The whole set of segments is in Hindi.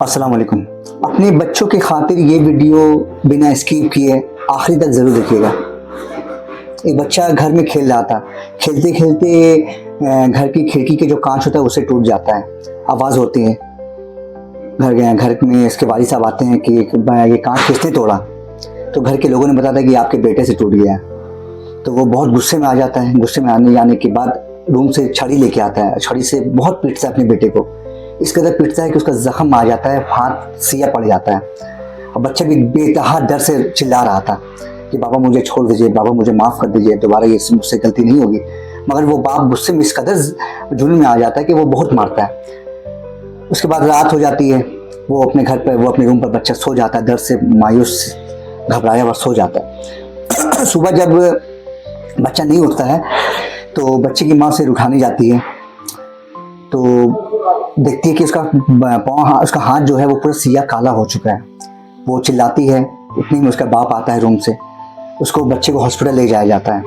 अस्सलाम वालेकुम। अपने बच्चों की खातिर ये वीडियो बिना स्किप किए आखिरी तक ज़रूर देखिएगा। एक बच्चा घर में खेल रहा था, खेलते खेलते घर की खिड़की के जो कांच होता है उसे टूट जाता है, आवाज़ होती है। घर में इसके वालिद साहब आते हैं कि ये कांच किसने तोड़ा? तो घर के लोगों ने बताया कि आपके बेटे से टूट गया। तो वो बहुत गुस्से में आ जाता है। गुस्से में आने के बाद रूम से छड़ी लेके आता है, छड़ी से बहुत पीटता है अपने बेटे को। इस कदर पीटता है कि उसका जख्म आ जाता है, हाथ सिया पड़ जाता है। और बच्चा भी बेतहा डर से चिल्ला रहा था कि बाबा मुझे छोड़ दीजिए, बाबा मुझे माफ़ कर दीजिए, दोबारा ये मुझसे गलती नहीं होगी। मगर वो बाप गुस्से में इस कदर जुनून में आ जाता है कि वो बहुत मारता है। उसके बाद रात हो जाती है, वो अपने घर पर, वो अपने रूम पर बच्चा सो जाता है, डर से मायूस घबराया हुआ सो जाता है। सुबह जब बच्चा नहीं उठता है तो बच्चे की माँ उसे उठाने जाती है, तो देखती है कि उसका हाथ जो है वो पूरा सिया काला हो चुका है। वो चिल्लाती है, इतनी में उसका बाप आता है रूम से, उसको बच्चे को हॉस्पिटल ले जाया जाता है।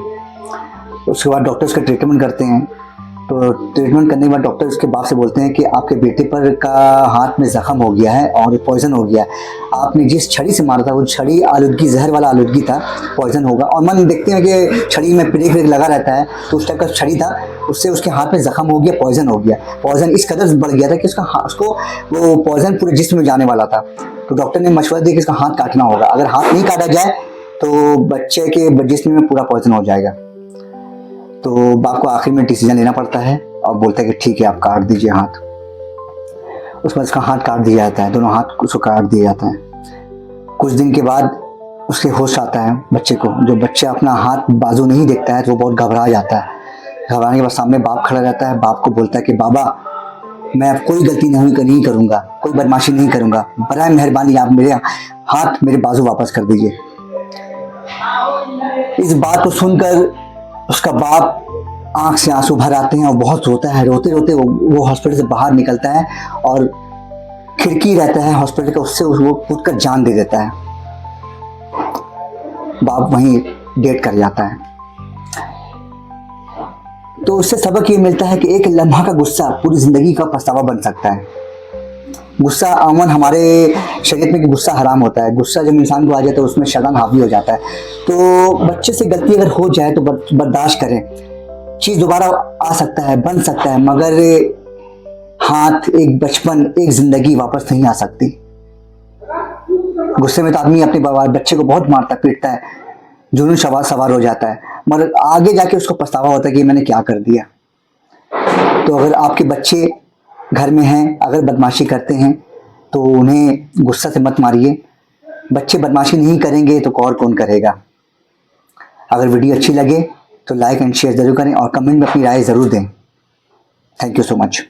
उसके बाद डॉक्टर उसका ट्रीटमेंट करते हैं। तो ट्रीटमेंट करने के बाद डॉक्टर उसके बाप से बोलते हैं कि आपके बेटे पर का हाथ में ज़ख्म हो गया है और पॉइज़न हो गया है। आपने जिस छड़ी से मारा था वो छड़ी आलूदगी, जहर वाला आलूदगी था, पॉइज़न होगा। और मन देखते हैं कि छड़ी में पिरेक लगा रहता है, तो उस टाइप का छड़ी था, उससे उसके हाथ में ज़ख्म हो गया, पॉइज़न हो गया। पॉइज़न इस कदर बढ़ गया था कि उसको वो पॉइज़न पूरे जिस्म में जाने वाला था। तो डॉक्टर ने मशवरा दिया कि इसका हाथ काटना होगा, अगर हाथ नहीं काटा जाए तो बच्चे के जिस्म में पूरा पॉइज़न हो जाएगा। तो बाप को आखिर में डिसीजन लेना पड़ता है और बोलता है कि ठीक है, आप काट दीजिए हाथ। उसके बाद उसका हाथ काट दिया जाता है, दोनों हाथ उसको काट दिया जाता है। कुछ दिन के बाद उसके होश आता है बच्चे को। जो बच्चा अपना हाथ बाजू नहीं देखता है तो वो बहुत घबरा जाता है। घबराने के बाद सामने बाप खड़ा रहता है, बाप को बोलता है कि बाबा मैं अब कोई गलती नहीं करूँगा, कोई बदमाशी नहीं करूँगा, बराए मेहरबानी आप मेरे हाथ, मेरे बाजू वापस कर दीजिए। इस बात को सुनकर उसका बाप आंख से आंसू भर आते हैं और बहुत रोता है। रोते रोते वो हॉस्पिटल से बाहर निकलता है और खिड़की रहता है हॉस्पिटल का, उससे वो कूद कर जान दे देता है। बाप वहीं डेथ कर जाता है। तो उससे सबक ये मिलता है कि एक लम्हा का गुस्सा पूरी जिंदगी का पछतावा बन सकता है। गुस्सा अमूमन हमारे शरीयत में कि गुस्सा हराम होता है। गुस्सा जब इंसान को आ जाता है उसमें शैतान हावी हो जाता है। तो बच्चे से गलती अगर हो जाए तो बर्दाश्त करें, चीज़ दोबारा आ सकता है, बन सकता है, मगर हाथ, एक बचपन, एक जिंदगी वापस नहीं आ सकती। गुस्से में तो आदमी अपने बच्चे को बहुत मारता पीटता है, जुनून सवार हो जाता है, मगर आगे जाके उसको पछतावा होता है कि मैंने क्या कर दिया। तो अगर आपके बच्चे घर में हैं, अगर बदमाशी करते हैं तो उन्हें गुस्सा से मत मारिए। बच्चे बदमाशी नहीं करेंगे तो और कौन करेगा। अगर वीडियो अच्छी लगे तो लाइक एंड शेयर ज़रूर करें और कमेंट में अपनी राय ज़रूर दें। Thank you so much.